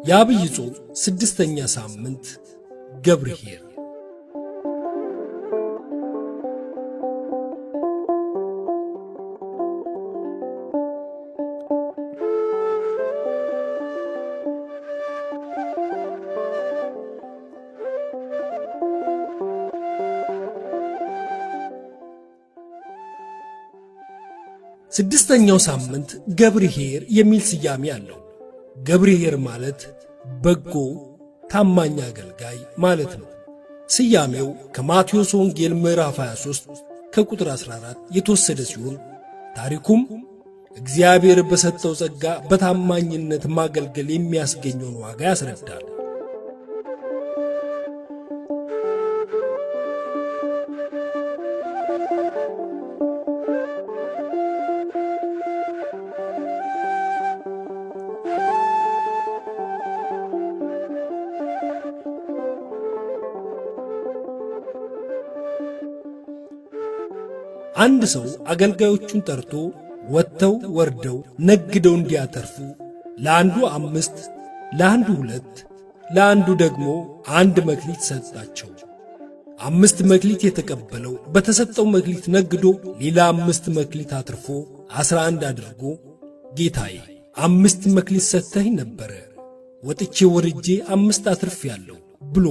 የአብይ ጾም ስድስተኛ ሳምንት ገብርኄር። ስድስተኛው ሳምንት ገብርኄር የሚል ስያሜ አለው። ገብርኄር ማለት በጎ ታማኝ አገልጋይ ማለት ነው። ስያሜው ከማቴዎስ ወንጌል ምዕራፍ 23 ከቁጥር 14 የተወሰደ ሲሆን ታሪኩም እግዚአብሔር በሰጠው ጸጋ በታማኝነት ማገልገል የሚያስገኘውን ዋጋ ያስረዳል። አንድ ሰው አገልጋዮቹን ጠርቶ ወጥተው ወርደው ነግደው እንዲያተርፉ ለአንዱ 5 ለአንዱ 2 ለአንዱ ደግሞ 1 መክሊት ሰጣቸው። 5 መክሊት የተቀበለው በተሰጠው መክሊት ነግዶ ሌላ 5 መክሊት አትርፎ 11 አድርጎ ጌታዬ 5 መክሊት ሰጥተኸኝ ነበረ፣ ወጥቼ ወርጄ 5 አትርፌአለሁ ብሎ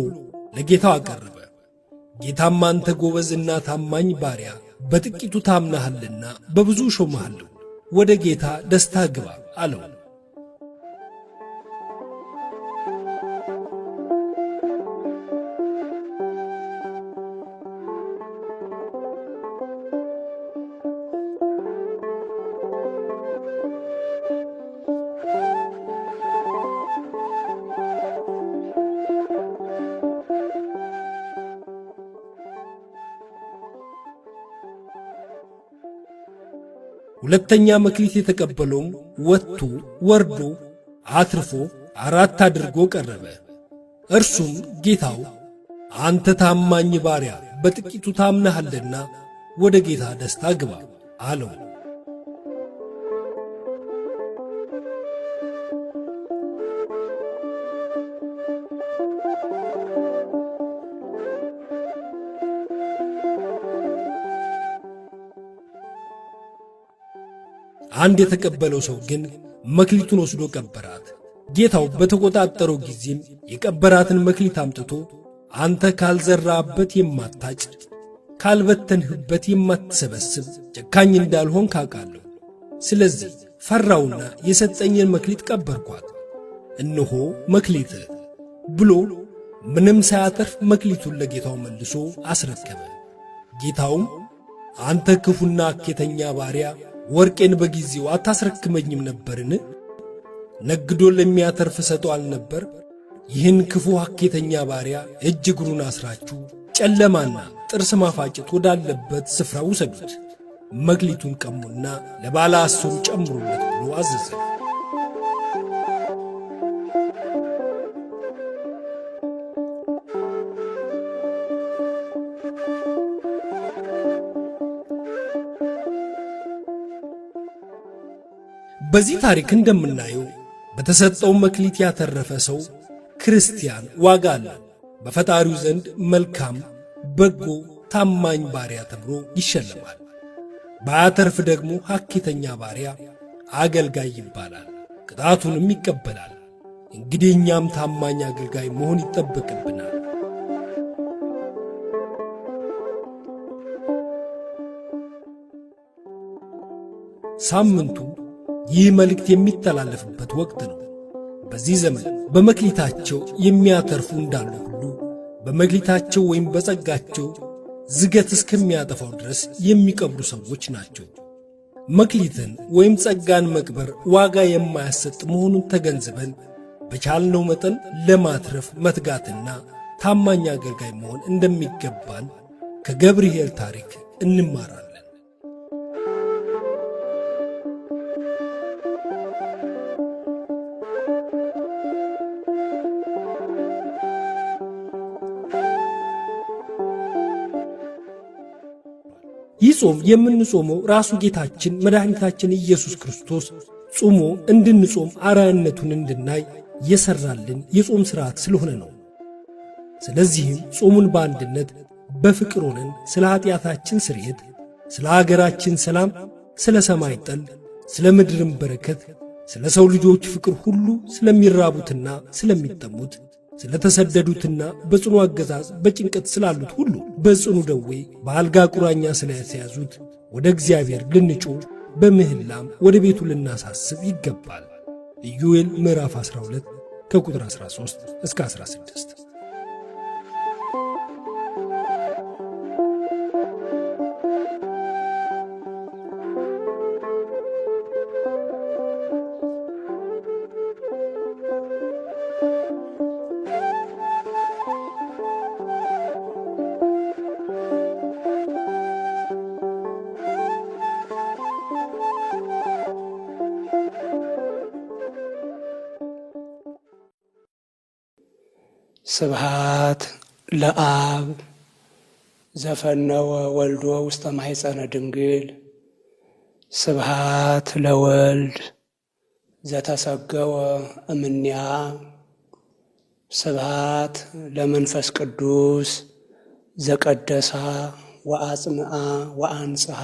ለጌታው አቀረበ። ጌታም አንተ ጎበዝና ታማኝ ባሪያ በጥቂቱ ታምናሃልና በብዙ ሾመሃለሁ፣ ወደ ጌታ ደስታ ግባ አለው። ሁለተኛ መክሊት የተቀበለውም ወጥቶ ወርዶ አትርፎ 4 አድርጎ ቀረበ። እርሱም ጌታው አንተ ታማኝ ባሪያ በጥቂቱ ታምነሃልና ወደ ጌታ ደስታ ግባ አለው። አንድ የተቀበለው ሰው ግን መክሊቱን ወስዶ ቀበራት። ጌታው በተቆጣጠረው ጊዜም የቀበራትን መክሊት አምጥቶ አንተ ካልዘራበት የማታጭድ ካልበተንህበት የማትሰበስብ ጨካኝ እንዳልሆን ካውቃለሁ። ስለዚህ ፈራውና የሰጠኝን መክሊት ቀበርኳት፣ እነሆ መክሊትህ ብሎ ምንም ሳያተርፍ መክሊቱን ለጌታው መልሶ አስረከበ። ጌታውም አንተ ክፉና አኬተኛ ባሪያ ወርቄን በጊዜው አታስረክመኝም ነበርን? ነግዶ ለሚያተርፍ ሰጠው አልነበር? ይህን ክፉ ሐኬተኛ ባሪያ እጅ እግሩን አስራችሁ ጨለማና ጥርስ ማፋጨት ወዳለበት ስፍራ ውሰዱት፣ መክሊቱን ቀሙና ለባለ 10 ጨምሩለት ብሎ አዘዘ። በዚህ ታሪክ እንደምናየው በተሰጠው መክሊት ያተረፈ ሰው ክርስቲያን ዋጋ አለው። በፈጣሪው ዘንድ መልካም፣ በጎ፣ ታማኝ ባሪያ ተብሎ ይሸለማል። ባያተርፍ ደግሞ ሐኬተኛ ባሪያ አገልጋይ ይባላል፣ ቅጣቱንም ይቀበላል። እንግዲህ እኛም ታማኝ አገልጋይ መሆን ይጠበቅብናል። ሳምንቱ ይህ መልእክት የሚተላለፍበት ወቅት ነው። በዚህ ዘመን በመክሊታቸው የሚያተርፉ እንዳሉ ሁሉ በመክሊታቸው ወይም በጸጋቸው ዝገት እስከሚያጠፋው ድረስ የሚቀብሩ ሰዎች ናቸው። መክሊትን ወይም ጸጋን መቅበር ዋጋ የማያሰጥ መሆኑን ተገንዝበን በቻልነው መጠን ለማትረፍ መትጋትና ታማኝ አገልጋይ መሆን እንደሚገባን ከገብርኄር ታሪክ እንማራለን። ይህ ጾም የምንጾመው ራሱ ጌታችን መድኃኒታችን ኢየሱስ ክርስቶስ ጾሞ እንድንጾም አርአያነቱን እንድናይ የሰራልን የጾም ሥርዓት ስለሆነ ነው። ስለዚህም ጾሙን በአንድነት በፍቅር ሆነን ስለ ኀጢአታችን ስርየት፣ ስለ አገራችን ሰላም፣ ስለ ሰማይ ጠል፣ ስለ ምድርም በረከት፣ ስለ ሰው ልጆች ፍቅር ሁሉ፣ ስለሚራቡትና ስለሚጠሙት፣ ስለ ተሰደዱትና በጽኑ አገዛዝ በጭንቀት ስላሉት ሁሉ፣ በጽኑ ደዌ በአልጋ ቁራኛ ስለተያዙት ወደ እግዚአብሔር ልንጮህ በምህላም ወደ ቤቱ ልናሳስብ ይገባል። ኢዮኤል ምዕራፍ 12 ከቁጥር 13 እስከ 16። ስብሃት ለአብ ዘፈነወ ወልዶ ውስተ ማኅፀነ ድንግል ስብሃት ለወልድ ዘተሰገወ እምኔሃ ስብሃት ለመንፈስ ቅዱስ ዘቀደሳ ወአጽንዓ ወአንጽሐ።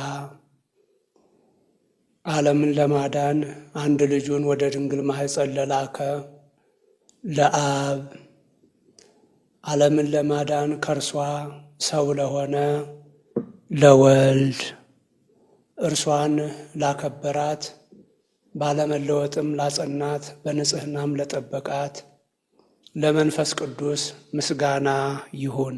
ዓለምን ለማዳን አንድ ልጁን ወደ ድንግል ማኅፀን ለላከ ለአብ፣ ዓለምን ለማዳን ከእርሷ ሰው ለሆነ ለወልድ፣ እርሷን ላከበራት ባለመለወጥም ላጸናት በንጽሕናም ለጠበቃት ለመንፈስ ቅዱስ ምስጋና ይሁን።